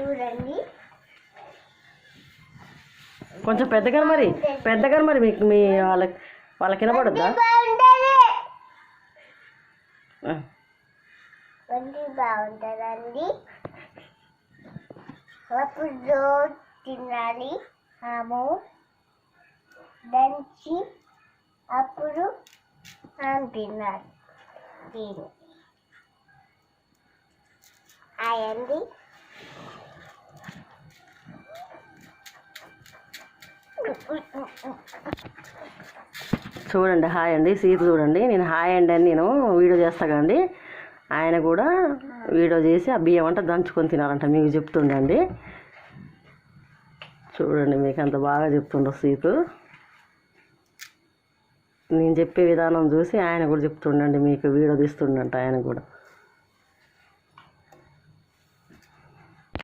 చూడండి. కొంచెం పెద్దగా మరి మీకు మీ వాళ్ళకి వినపడద్దా? బాగుంటుందండి. అప్పుడు రోజు తినాలి. దంచి అప్పుడు తినాలి. దీన్ని అయ్యండి. చూడండి, హాయ్ అండి. సీత చూడండి, నేను హాయ్ అండి అని నేను వీడియో చేస్తా కండి. ఆయన కూడా వీడియో చేసి ఆ బియ్యం అంతా దంచుకొని తినాలంట మీకు చెప్తుండండి. చూడండి, మీకు అంత బాగా చెప్తుండ్రు సీతు. నేను చెప్పే విధానం చూసి ఆయన కూడా చెప్తుండండి, మీకు వీడియో తీస్తుండంట ఆయన కూడా.